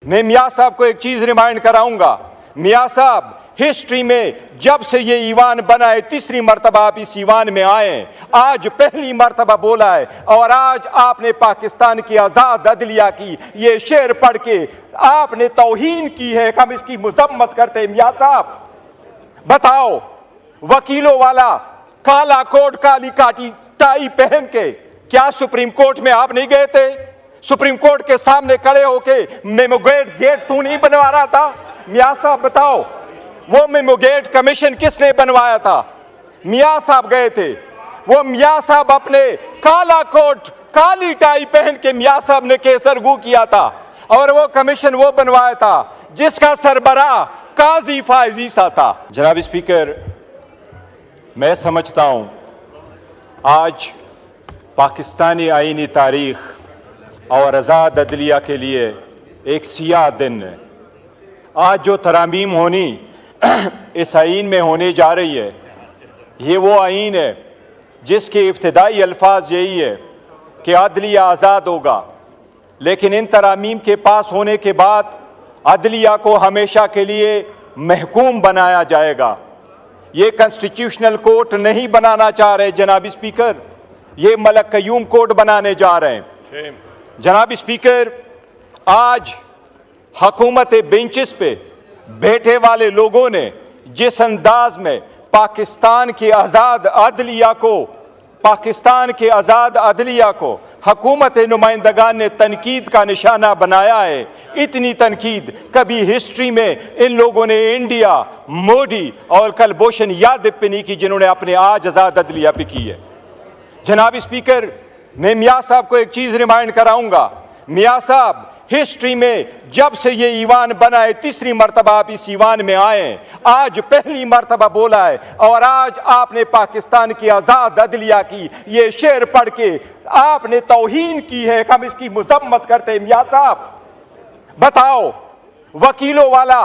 मैं मियाँ साहब को एक चीज रिमाइंड कराऊंगा। मियाँ साहब, हिस्ट्री में जब से ये ईवान बना है, तीसरी मर्तबा आप इस ईवान में आए, आज पहली मर्तबा बोला है, और आज आपने पाकिस्तान की आजाद अदलिया की ये शेर पढ़ के आपने तौहीन की है। हम इसकी मजम्मत करते हैं। मियाँ साहब बताओ, वकीलों वाला काला कोट काली काटी टाई पहन के क्या सुप्रीम कोर्ट में आप नहीं गए थे? सुप्रीम कोर्ट के सामने खड़े होके मेमोगेट गेट तू नहीं बनवा रहा था? मियाँ साहब बताओ, वो मेमोगेट कमीशन किसने बनवाया था? मियाँ साहब गए थे। वो मियाँ साहब अपने काला कोट काली टाई पहन के मियाँ साहब ने केसरगू किया था, और वो कमीशन वो बनवाया था जिसका सरबराह काजी फायज ईसा था। जनाब स्पीकर, मैं समझता हूं आज पाकिस्तानी आईनी तारीख और आज़ाद अदलिया के लिए एक सियाह दिन है। आज जो तरामीम होनी इस आइन में होने जा रही है, ये वो आइन है जिसके इब्तिदाई अल्फाज यही है कि अदलिया आज़ाद होगा, लेकिन इन तरामीम के पास होने के बाद अदलिया को हमेशा के लिए महकूम बनाया जाएगा। ये कॉन्स्टिट्यूशनल कोर्ट नहीं बनाना चाह रहे जनाब स्पीकर, ये मलक कयूम कोर्ट बनाने जा रहे हैं। जनाब स्पीकर, आज हुकूमत बेंचेस पे बैठे वाले लोगों ने जिस अंदाज में पाकिस्तान की आज़ाद अदलिया को हुकूमत नुमाइंदगान ने तनकीद का निशाना बनाया है, इतनी तनकीद कभी हिस्ट्री में इन लोगों ने इंडिया, मोदी और कलभूषण यादव पे नहीं की, जिन्होंने अपने आज आज़ाद अदलिया पे की है। जनाब स्पीकर, मैं मियाँ साहब को एक चीज रिमाइंड कराऊंगा। मियाँ साहब, हिस्ट्री में जब से ये ईवान बना है, तीसरी मर्तबा आप इस ईवान में आए, आज पहली मर्तबा बोला है, और आज आपने पाकिस्तान की आजाद अदलिया की ये शेर पढ़ के आपने तौहीन की है। हम इसकी मजम्मत करते हैं। मियाँ साहब बताओ, वकीलों वाला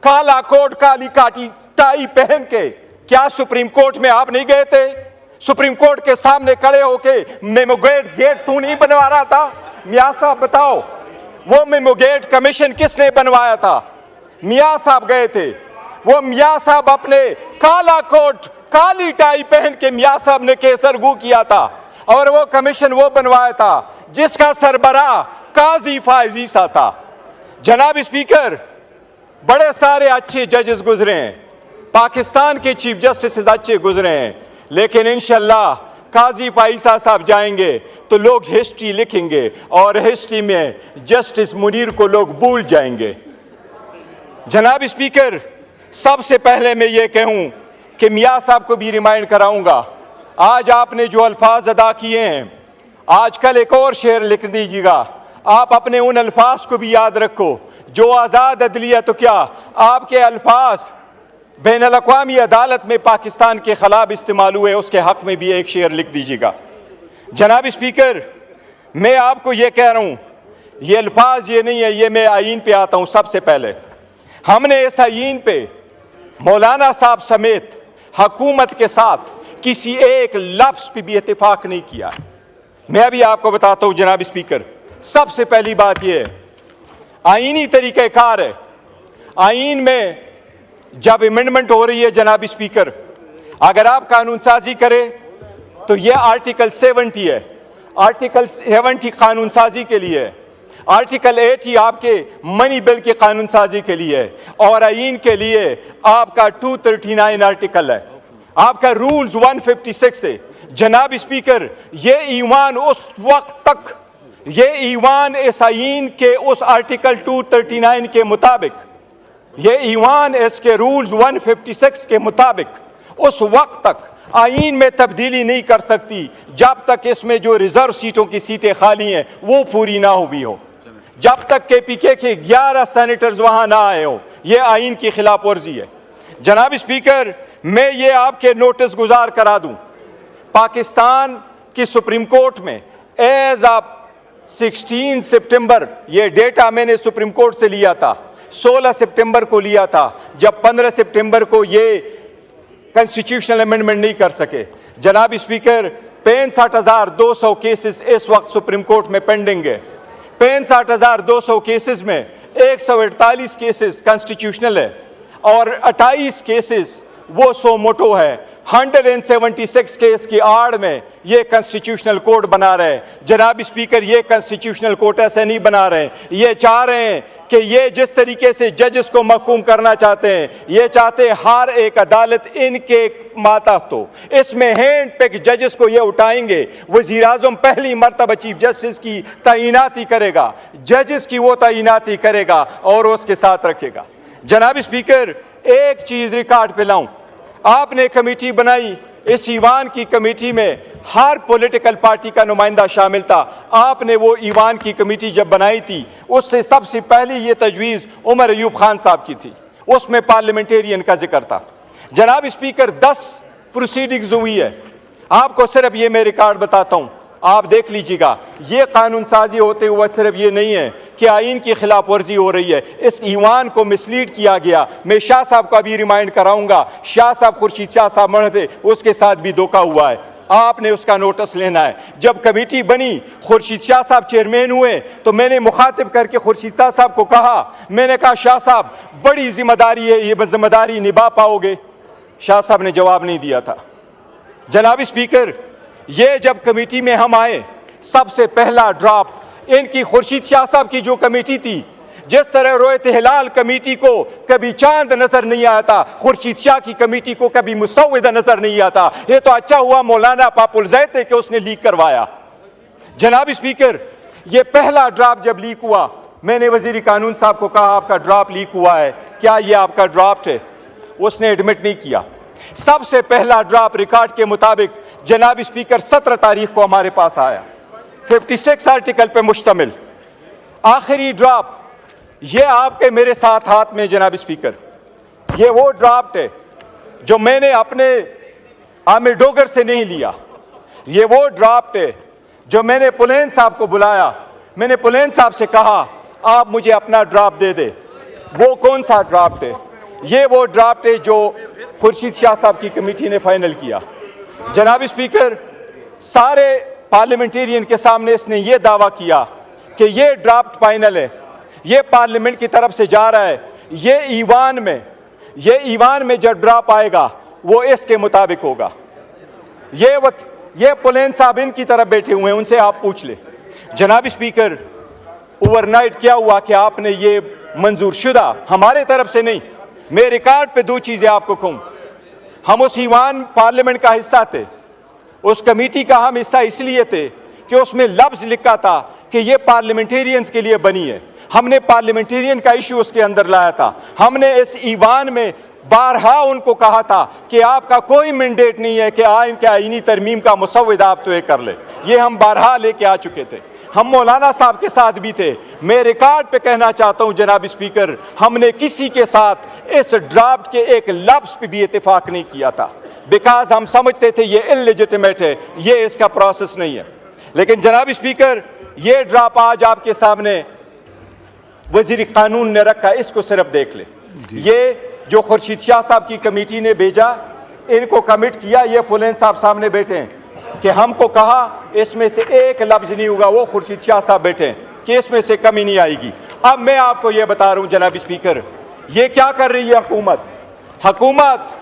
काला कोट काली काटी टाई पहन के क्या सुप्रीम कोर्ट में आप नहीं गए थे? सुप्रीम कोर्ट के सामने खड़े होके मेमोगेट गेट तू नहीं बनवा रहा था? मियाँ साहब बताओ, वो मेमोगेट कमीशन किसने बनवाया था? मियाँ साहब गए थे। वो मियाँ साहब अपने काला कोट काली टाई पहन के मियाँ साहब ने केसरगू किया था, और वो कमीशन वो बनवाया था जिसका सरबराह काजी फायज ईसा था। जनाब स्पीकर, बड़े सारे अच्छे जजेस गुजरे हैं, पाकिस्तान के चीफ जस्टिस अच्छे गुजरे हैं, लेकिन इंशाल्लाह काजी फाइसा साहब जाएंगे तो लोग हिस्ट्री लिखेंगे, और हिस्ट्री में जस्टिस मुनीर को लोग भूल जाएंगे। जनाब स्पीकर, सबसे पहले मैं ये कहूं कि मियाँ साहब को भी रिमाइंड कराऊंगा, आज आपने जो अल्फाज अदा किए हैं, आजकल एक और शेर लिख दीजिएगा। आप अपने उन अल्फाज को भी याद रखो जो आज़ाद अदलिया, तो क्या आपके अल्फाज बैनुल अक़वामी अदालत में पाकिस्तान के खिलाफ इस्तेमाल हुए, उसके हक में भी एक शेर लिख दीजिएगा। जनाब स्पीकर, मैं आपको ये कह रहा हूँ, ये अल्फाज ये नहीं है, ये मैं आईन पे आता हूँ। सबसे पहले हमने इस आईन पे मौलाना साहब समेत हुकूमत के साथ किसी एक लफ्ज़ पे भी इत्तेफाक नहीं किया। मैं अभी आपको बताता हूँ जनाब स्पीकर, सबसे पहली बात यह है, आईनी तरीक़ाकार है। आईन में जब अमेंडमेंट हो रही है जनाब स्पीकर, अगर आप कानून साजी करें तो यह आर्टिकल 70 है। आर्टिकल 70 कानून साजी के लिए है, आर्टिकल 80 आपके मनी बिल की कानून साजी के लिए है, और आईन के लिए आपका 239 आर्टिकल है, आपका रूल्स 156 है। जनाब स्पीकर, ये ईवान उस वक्त तक, ये ईवान इस आईन के उस आर्टिकल 239 के मुताबिक, ये ईवान इसके रूल्स 156 के मुताबिक उस वक्त तक आईन में तब्दीली नहीं कर सकती जब तक इसमें जो रिजर्व सीटों की सीटें खाली हैं वो पूरी ना हुई हो, जब तक KPK के 11 सेनेटर्स वहां ना आए हो। ये आईन की खिलाफ वर्जी है। जनाब स्पीकर, मैं ये आपके नोटिस गुजार करा दूं, पाकिस्तान की सुप्रीम कोर्ट में एज ऑफ 16 सितंबर, ये डेटा मैंने सुप्रीम कोर्ट से लिया था, 16 सितंबर को लिया था, जब 15 सितंबर को ये कॉन्स्टिट्यूशनल अमेंडमेंट नहीं कर सके। जनाब स्पीकर, 65,200 केसेस इस वक्त सुप्रीम कोर्ट में पेंडिंग है। 65,200 केसेस में 148 केसेस कॉन्स्टिट्यूशनल है और 28 केसेस वो सो मोटो है। 176 केस की आड़ में ये कॉन्स्टिट्यूशनल कोर्ट बना रहे हैं। जनाब स्पीकर, ये कॉन्स्टिट्यूशनल कोर्ट ऐसे नहीं बना रहे हैं। ये चाह रहे हैं कि ये जिस तरीके से जजेस को महकूम करना चाहते हैं, ये चाहते हैं हर एक अदालत इनके मातहत हो। इसमें हैंड पिक जजेस को ये उठाएंगे। वज़ीर आज़म पहली मरतबा चीफ जस्टिस की तैनाती करेगा, जजेस की वो तैनाती करेगा और उसके साथ रखेगा। जनाब स्पीकर, एक चीज़ रिकॉर्ड पे लाऊं, आपने कमेटी बनाई, इस ईवान की कमेटी में हर पॉलिटिकल पार्टी का नुमाइंदा शामिल था। आपने वो ईवान की कमेटी जब बनाई थी, उससे सबसे पहले ये तजवीज़ उमर अयूब खान साहब की थी, उसमें पार्लियामेंटेरियन का जिक्र था। जनाब स्पीकर, 10 प्रोसीडिंग्स हुई है। आपको सिर्फ ये मैं रिकॉर्ड बताता हूँ, आप देख लीजिएगा। ये कानून साजी होते हुए सिर्फ ये नहीं है कि आइन की खिलाफ वर्जी हो रही है, इस ईवान को मिसलीड किया गया। मैं शाह साहब का भी रिमाइंड कराऊंगा, शाह साहब खुर्शीद शाह साहब मर थे, उसके साथ भी धोखा हुआ है, आपने उसका नोटिस लेना है। जब कमेटी बनी, खुर्शीद शाह साहब चेयरमैन हुए, तो मैंने मुखातिब करके खुर्शीद शाह साहब को कहा, मैंने कहा शाह साहब बड़ी जिम्मेदारी है, ये जिम्मेदारी निभा पाओगे? शाह साहब ने जवाब नहीं दिया था। जनाब स्पीकर, ये जब कमेटी में हम आए, सबसे पहला ड्राफ्ट इनकी खुर्शीद शाह साहब की जो कमेटी थी, जिस तरह रोयत हिलाल कमेटी को कभी चांद नजर नहीं आता, खुर्शीद शाह की कमेटी को कभी मुसव्विदा नजर नहीं आता। ये तो अच्छा हुआ मौलाना पापुल ज़ैद कि उसने लीक करवाया। जनाब स्पीकर, ये पहला ड्राफ्ट जब लीक हुआ, मैंने वजीर कानून साहब को कहा आपका ड्राफ्ट लीक हुआ है, क्या ये आपका ड्राफ्ट है? उसने एडमिट नहीं किया। सबसे पहला ड्राफ्ट रिकॉर्ड के मुताबिक जनाब स्पीकर 17 तारीख को हमारे पास आया, 56 आर्टिकल पे मुश्तमिल। आखिरी ड्राफ्ट ये आपके मेरे साथ हाथ में जनाब स्पीकर, ये वो ड्राफ्ट है जो मैंने अपने आमिर डोगर से नहीं लिया। ये वो ड्राफ्ट है जो मैंने पुलेन साहब को बुलाया, मैंने पुलेन साहब से कहा आप मुझे अपना ड्राफ्ट दे दे। वो कौन सा ड्राफ्ट है? ये वो ड्राफ्ट है जो खुर्शीद शाह साहब की कमेटी ने फाइनल किया। जनाब स्पीकर, सारे पार्लियामेंटेरियन के सामने इसने ये दावा किया कि ये ड्राफ्ट फाइनल है, ये पार्लियामेंट की तरफ से जा रहा है, ये ईवान में जब ड्राफ्ट आएगा वो इसके मुताबिक होगा। ये पुलेन साहब इनकी तरफ बैठे हुए हैं, उनसे आप पूछ ले। जनाब स्पीकर, ओवरनाइट क्या हुआ कि आपने ये मंजूर शुदा, हमारे तरफ से नहीं, मैं रिकॉर्ड पे 2 चीजें आपको कहूं। हम उस ईवान पार्लियामेंट का हिस्सा थे, उस कमेटी का हम हिस्सा इसलिए थे कि उसमें लफ्ज लिखा था कि ये पार्लियामेंटेरियंस के लिए बनी है। हमने पार्लियामेंटेरियन का इशू उसके अंदर लाया था। हमने इस ईवान में बारहा उनको कहा था कि आपका कोई मैंडेट नहीं है कि आइन के आईनी तरमीम का मुसव्विदा आप तो कर ले। ये हम बारहा लेके आ चुके थे, हम मौलाना साहब के साथ भी थे। मैं रिकॉर्ड पे कहना चाहता हूं जनाब स्पीकर, हमने किसी के साथ इस ड्राफ्ट के एक लफ्ज पे भी इत्तेफाक नहीं किया था, बिकॉज हम समझते थे ये इलेजिटिमेट है, ये इसका प्रोसेस नहीं है। लेकिन जनाब स्पीकर, ये ड्राफ्ट आज आपके सामने वजीर कानून ने रखा, इसको सिर्फ देख ले। ये जो खुर्शीद शाह साहब की कमेटी ने भेजा, इनको कमिट किया, ये फुलेन साहब सामने बैठे हैं कि हमको कहा इसमें से एक लफ्ज नहीं होगा, वो खुर्शीद शाह साहब बैठे हैं कि इसमें से कमी नहीं आएगी। अब मैं आपको ये बता रहा हूं जनाब स्पीकर, ये क्या कर रही है हुकूमत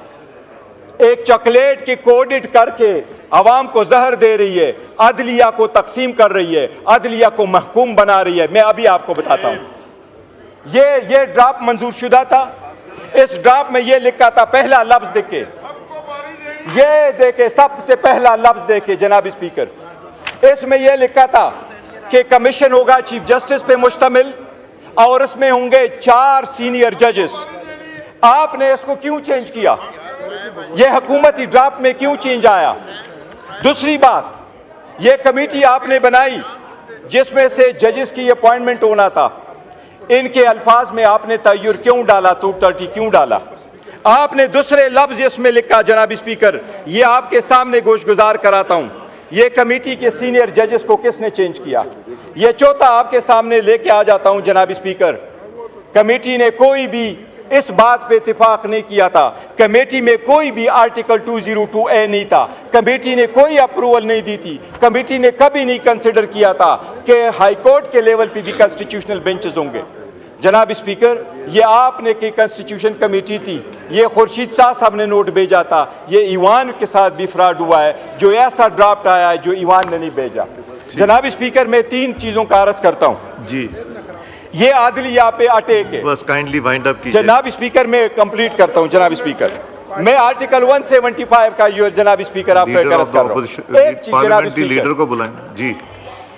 एक चॉकलेट की कोडिट करके अवाम को जहर दे रही है, अदलिया को तकसीम कर रही है, अदलिया को महकूम बना रही है। मैं अभी आपको बताता हूं, ये ड्राफ्ट मंजूर शुदा था। इस ड्राफ्ट में ये लिखा था, पहला लफ्ज देखे, ये देखे, सबसे पहला लफ्ज देखे जनाब स्पीकर, इसमें यह लिखा था कि कमीशन होगा चीफ जस्टिस पे मुश्तमिल और इसमें होंगे 4 सीनियर जजेस। आपने इसको क्यों चेंज किया? यह हुकूमती ड्राफ्ट में क्यों चेंज आया? दूसरी बात, यह कमेटी आपने बनाई जिसमें से जजेस की अपॉइंटमेंट होना था, इनके अल्फाज में आपने तय्युर क्यों डाला, 230 क्यों डाला? आपने दूसरे लफ्ज इसमें लिखा जनाब स्पीकर, ये आपके सामने गोशगुजार कराता हूं, ये कमेटी के सीनियर जजेस को किसने चेंज किया? ये चौथा आपके सामने लेके आ जाता हूं जनाब स्पीकर, कमेटी ने कोई भी इस बात पे इत्तेफाक नहीं किया था, कमेटी में कोई भी आर्टिकल 202A नहीं था, कमेटी ने कोई अप्रूवल नहीं दी थी, कमेटी ने कभी नहीं कंसिडर किया था कि हाई कोर्ट के लेवल पे भी कॉन्स्टिट्यूशनल बेंचेस होंगे। जनाब स्पीकर, ये आपने की कॉन्स्टिट्यूशन कमेटी थी, ये खुर्शीद शाह साहब ने नोट भेजा था, ये ईवान के साथ भी फ्रॉड हुआ है, जो ऐसा ड्राफ्ट आया है जो ईवान ने नहीं भेजा। जनाब स्पीकर, मैं 3 चीज़ों का अर्ज करता हूँ जी। ये आदलिया पे अटैक है। बस काइंडली वाइंड अप कीजिए। जनाब स्पीकर, मैं कंप्लीट करता हूँ। जनाब स्पीकर, मैं आर्टिकल 175 का जो जनाब स्पीकर आपको एक अर्ज कर रहा हूँ। एक चीज जनाब स्पीकर, लीडर को बुलाएं जी।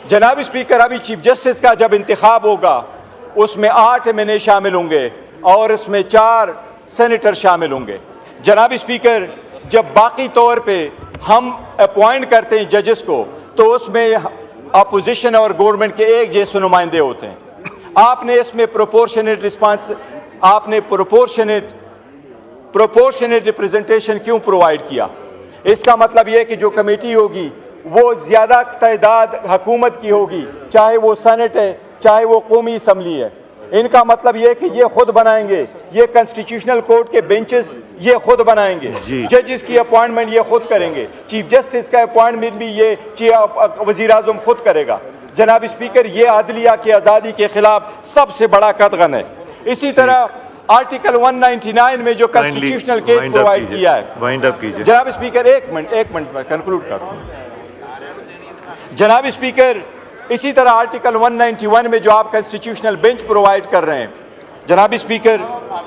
जनाब स्पीकर, अभी चीफ जस्टिस का जब इंतखाब होगा उसमें 8 एमएनए शामिल होंगे और इसमें 4 सेनेटर शामिल होंगे। जनाब स्पीकर, जब बाकी तौर पे हम अपॉइंट करते हैं जजेस को तो उसमें अपोजिशन और गवर्नमेंट के एक जैसे नुमाइंदे होते हैं। आपने इसमें प्रोपोर्शनेट रिस्पांस, आपने प्रोपोर्शनेट रिप्रेजेंटेशन क्यों प्रोवाइड किया? इसका मतलब यह कि जो कमेटी होगी वो ज़्यादा तादाद हुकूमत की होगी, चाहे वो सेनेट है चाहे वो कौमी असम्बली है। इनका मतलब यह कि ये खुद बनाएंगे, ये कॉन्स्टिट्यूशनल कोर्ट के बेंचेस ये खुद बनाएंगे, जजेस की अपॉइंटमेंट ये खुद करेंगे, चीफ जस्टिस का अपॉइंटमेंट भी ये वज़ीर आज़म खुद करेगा। जनाब स्पीकर, ये अदलिया की आज़ादी के खिलाफ सबसे बड़ा कदगन है। इसी तरह आर्टिकल 199 में जो कॉन्स्टिट्यूशनल केस प्रोवाइड किया है, वाइंड अप कीजिए। जनाब स्पीकर, एक मिनट में कंक्लूड करूँ। जनाब स्पीकर, इसी तरह आर्टिकल 191 में जो आप कॉन्स्टिट्यूशनल बेंच प्रोवाइड कर रहे हैं, जनाब स्पीकर,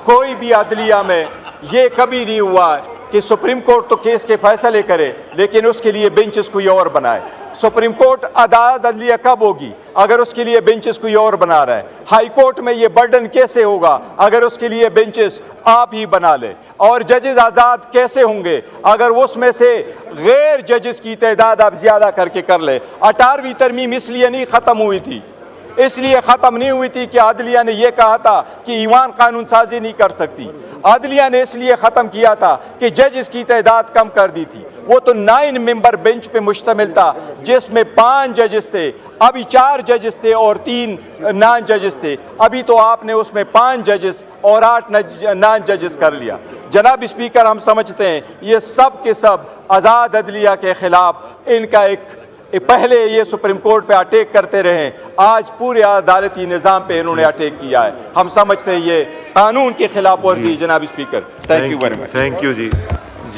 कोई भी अदलिया में ये कभी नहीं हुआ कि सुप्रीम कोर्ट तो केस के फैसले करे लेकिन उसके लिए बेंचेस कोई और बनाए। सुप्रीम कोर्ट अदालत अदलिया कब होगी अगर उसके लिए बेंचेस कोई और बना रहा है? हाई कोर्ट में ये बर्डन कैसे होगा अगर उसके लिए बेंचेस आप ही बना ले? और जजेस आज़ाद कैसे होंगे अगर उसमें से गैर जजेस की तादाद आप ज़्यादा करके कर ले? 18वीं तरमीम इसलिए नहीं ख़त्म हुई थी, इसलिए ख़त्म नहीं हुई थी कि अदलिया ने यह कहा था कि ईवान कानून साजी नहीं कर सकती। अदलिया ने इसलिए ख़त्म किया था कि जजेस की तादाद कम कर दी थी। वो तो 9 मेंबर बेंच पे मुश्तमिल था जिसमें 5 जजेस थे, अभी 4 जजेस थे और 3 नॉन जजेस थे। अभी तो आपने उसमें 5 जजेस और 8 नॉन जजेस कर लिया। जनाब स्पीकर, हम समझते हैं ये सब के सब आज़ाद अदलिया के खिलाफ इनका एक पहले ये सुप्रीम कोर्ट पे अटैक करते रहे, आज पूरे अदालती निज़ाम पे इन्होंने अटैक किया है। हम समझते हैं ये कानून के खिलाफ वर्जी। जनाब speaker, thank you very much. Thank you ji.